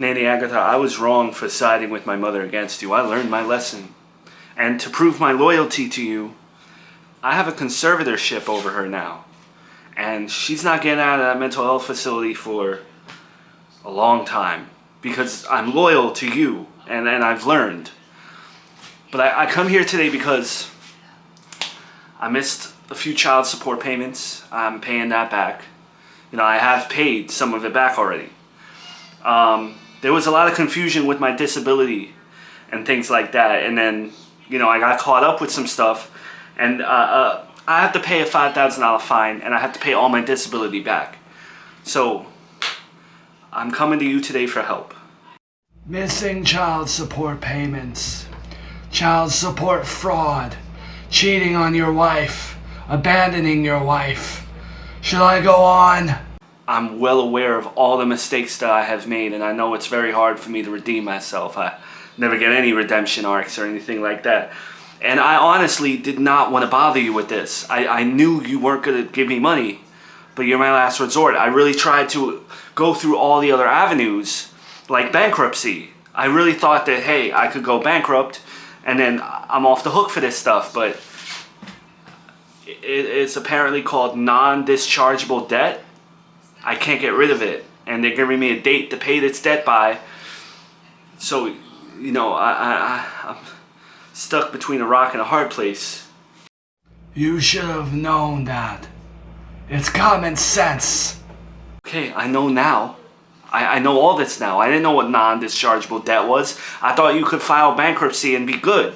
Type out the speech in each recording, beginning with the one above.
Lady Agatha, I was wrong for siding with my mother against you. I learned my lesson. And to prove my loyalty to you, I have a conservatorship over her now. And she's not getting out of that mental health facility for a long time. Because I'm loyal to you, and I've learned. But I come here today because I missed a few child support payments. I'm paying that back. I have paid some of it back already. There was a lot of confusion with my disability and things like that. And then, I got caught up with some stuff. And I have to pay a $5,000 fine, and I have to pay all my disability back. So, I'm coming to you today for help. Missing child support payments, child support fraud, cheating on your wife, abandoning your wife. Should I go on? I'm well aware of all the mistakes that I have made, and I know it's very hard for me to redeem myself. I never get any redemption arcs or anything like that. And I honestly did not want to bother you with this. I knew you weren't going to give me money, but you're my last resort. I really tried to go through all the other avenues, like bankruptcy. I really thought that, hey, I could go bankrupt, and then I'm off the hook for this stuff, but it's apparently called non-dischargeable debt. I can't get rid of it, and they're giving me a date to pay this debt by. So, I'm stuck between a rock and a hard place. You should have known that. It's common sense. Okay, I know now. I know all this now. I didn't know what non-dischargeable debt was. I thought you could file bankruptcy and be good.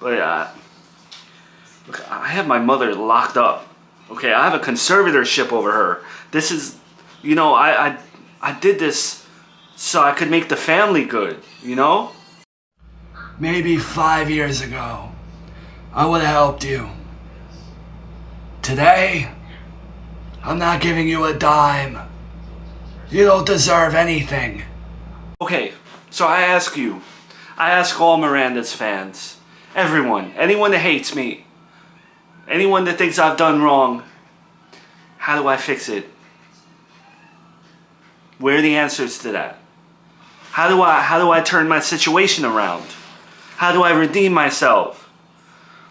But, look, I have my mother locked up. Okay, I have a conservatorship over her. This is, I did this so I could make the family good, Maybe 5 years ago, I would have helped you. Today, I'm not giving you a dime. You don't deserve anything. Okay, so I ask all Miranda's fans, everyone, anyone that hates me, anyone that thinks I've done wrong, how do I fix it? Where are the answers to that? How do I turn my situation around? How do I redeem myself?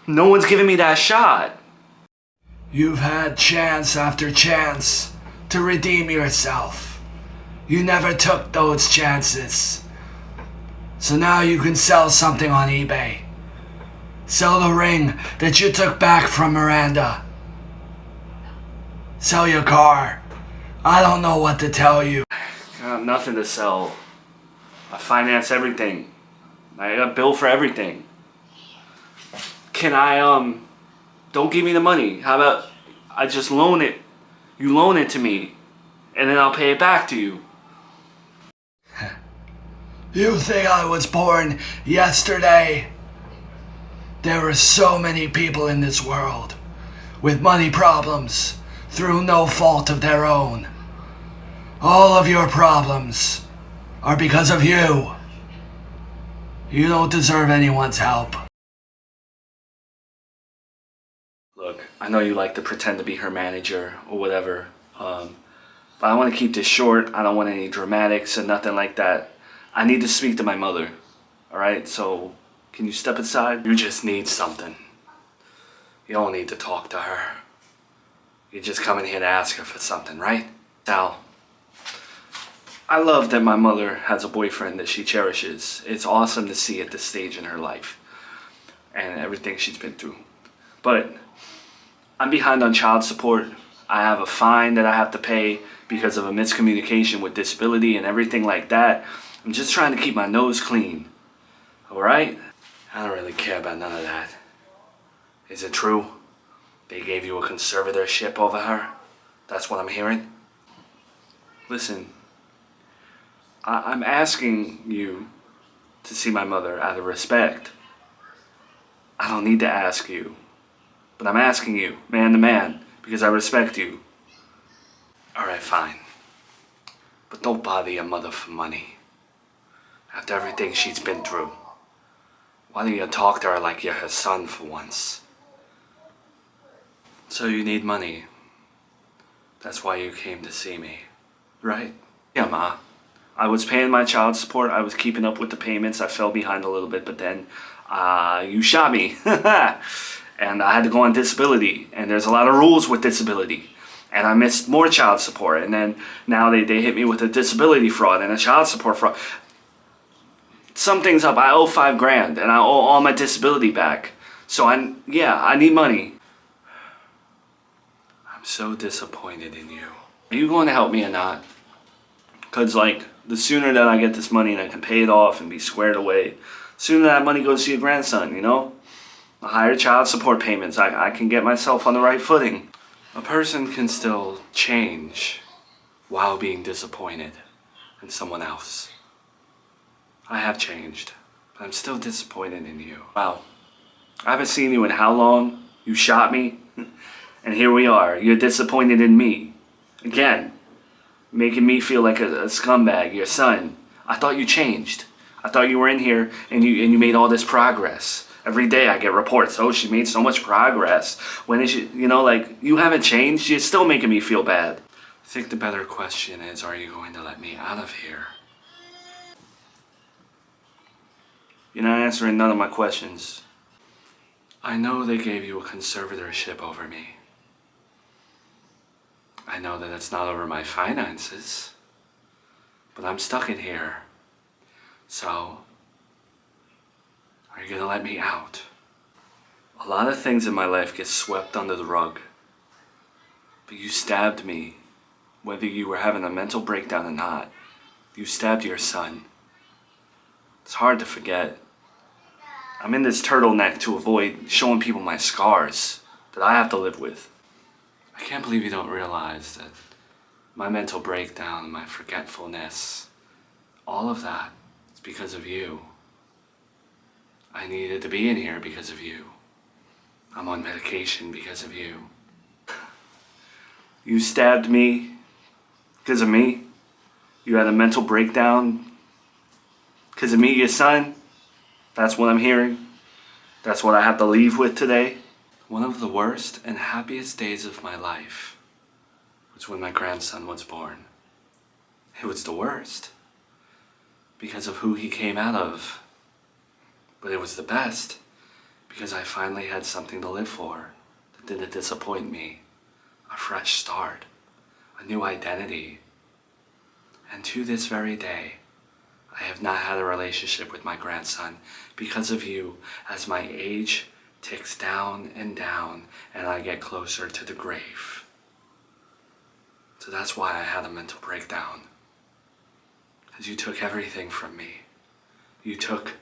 No one's giving me that shot. You've had chance after chance to redeem yourself. You never took those chances. So now you can sell something on eBay. Sell the ring that you took back from Miranda. Sell your car. I don't know what to tell you. I got nothing to sell. I finance everything. I got a bill for everything. Can I, don't give me the money. How about I just loan it? You loan it to me, and then I'll pay it back to you. You think I was born yesterday? There are so many people in this world with money problems through no fault of their own. All of your problems are because of you. You don't deserve anyone's help. Look, I know you like to pretend to be her manager or whatever, but I want to keep this short. I don't want any dramatics or nothing like that. I need to speak to my mother, alright? So, can you step aside? You just need something. You don't need to talk to her. You're just coming here to ask her for something, right? Sal, I love that my mother has a boyfriend that she cherishes. It's awesome to see at this stage in her life and everything she's been through. But I'm behind on child support. I have a fine that I have to pay because of a miscommunication with disability and everything like that. I'm just trying to keep my nose clean. Alright? I don't really care about none of that. Is it true? They gave you a conservatorship over her? That's what I'm hearing? Listen, I'm asking you to see my mother out of respect. I don't need to ask you, but I'm asking you, man to man, because I respect you. Alright, fine. But don't bother your mother for money. After everything she's been through. Why don't you talk to her like you're her son for once? So you need money. That's why you came to see me, right? Yeah, Ma. I was paying my child support. I was keeping up with the payments. I fell behind a little bit, but then you shot me. And I had to go on disability. And there's a lot of rules with disability. And I missed more child support. And then now they hit me with a disability fraud and a child support fraud. Something's up. I owe $5,000 and I owe all my disability back. So I need money. I'm so disappointed in you. Are you going to help me or not? Because, like, the sooner that I get this money and I can pay it off and be squared away, the sooner that money goes to your grandson, you know? The higher child support payments, I can get myself on the right footing. A person can still change while being disappointed in someone else. I have changed, but I'm still disappointed in you. Wow. I haven't seen you in how long? You shot me, and here we are. You're disappointed in me. Again, making me feel like a scumbag, your son. I thought you changed. I thought you were in here and you made all this progress. Every day I get reports, oh, she made so much progress. When is she, like, you haven't changed. You're still making me feel bad. I think the better question is, are you going to let me out of here? You're not answering none of my questions. I know they gave you a conservatorship over me. I know that it's not over my finances, but I'm stuck in here. So, are you gonna let me out? A lot of things in my life get swept under the rug, but you stabbed me, whether you were having a mental breakdown or not. You stabbed your son. It's hard to forget. I'm in this turtleneck to avoid showing people my scars that I have to live with. I can't believe you don't realize that my mental breakdown, my forgetfulness, all of that is because of you. I needed to be in here because of you. I'm on medication because of you. You stabbed me because of me. You had a mental breakdown because of me, your son. That's what I'm hearing. That's what I have to leave with today. One of the worst and happiest days of my life was when my grandson was born. It was the worst because of who he came out of. But it was the best because I finally had something to live for that didn't disappoint me. A fresh start, a new identity. And to this very day, I have not had a relationship with my grandson because of you, as my age ticks down and I get closer to the grave. So that's why I had a mental breakdown. Because you took everything from me. You took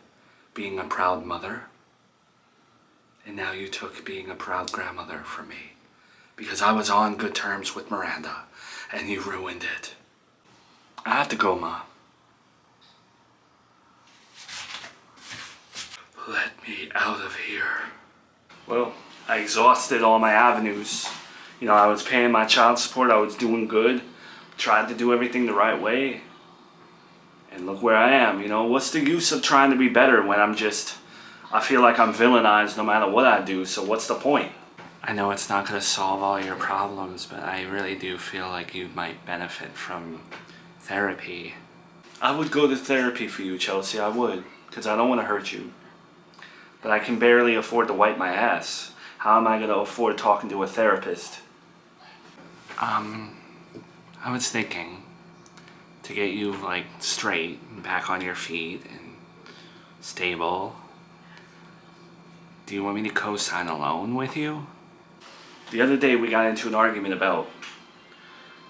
being a proud mother, and now you took being a proud grandmother from me. Because I was on good terms with Miranda, and you ruined it. I have to go, Ma. Let me out of here. Well, I exhausted all my avenues. I was paying my child support, I was doing good, tried to do everything the right way. And look where I am, What's the use of trying to be better when I feel like I'm villainized no matter what I do, so what's the point? I know it's not going to solve all your problems, but I really do feel like you might benefit from therapy. I would go to therapy for you, Chelsea, I would, because I don't want to hurt you. But I can barely afford to wipe my ass. How am I going to afford talking to a therapist? I was thinking to get you, straight and back on your feet and stable. Do you want me to co-sign a loan with you? The other day we got into an argument about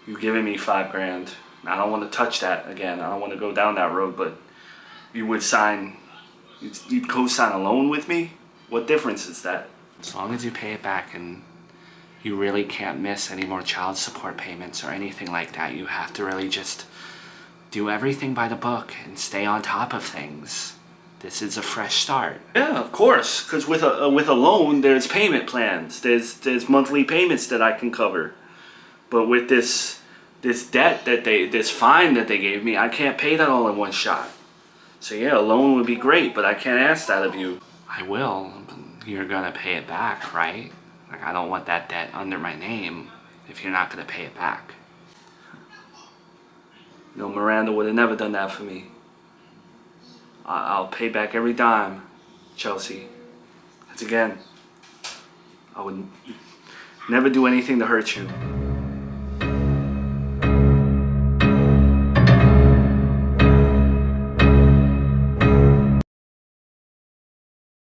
you giving me $5,000. I don't want to touch that again. I don't want to go down that road, but you would you'd co-sign a loan with me? What difference is that? As long as you pay it back and you really can't miss any more child support payments or anything like that, you have to really just do everything by the book and stay on top of things. This is a fresh start. Yeah, of course, because with a loan, there's payment plans. There's monthly payments that I can cover. But with this debt this fine that they gave me, I can't pay that all in one shot. So yeah, a loan would be great, but I can't ask that of you. I will, but you're gonna pay it back, right? I don't want that debt under my name if you're not gonna pay it back. You know, Miranda would have never done that for me. I'll pay back every dime, Chelsea. Because again, I would never do anything to hurt you.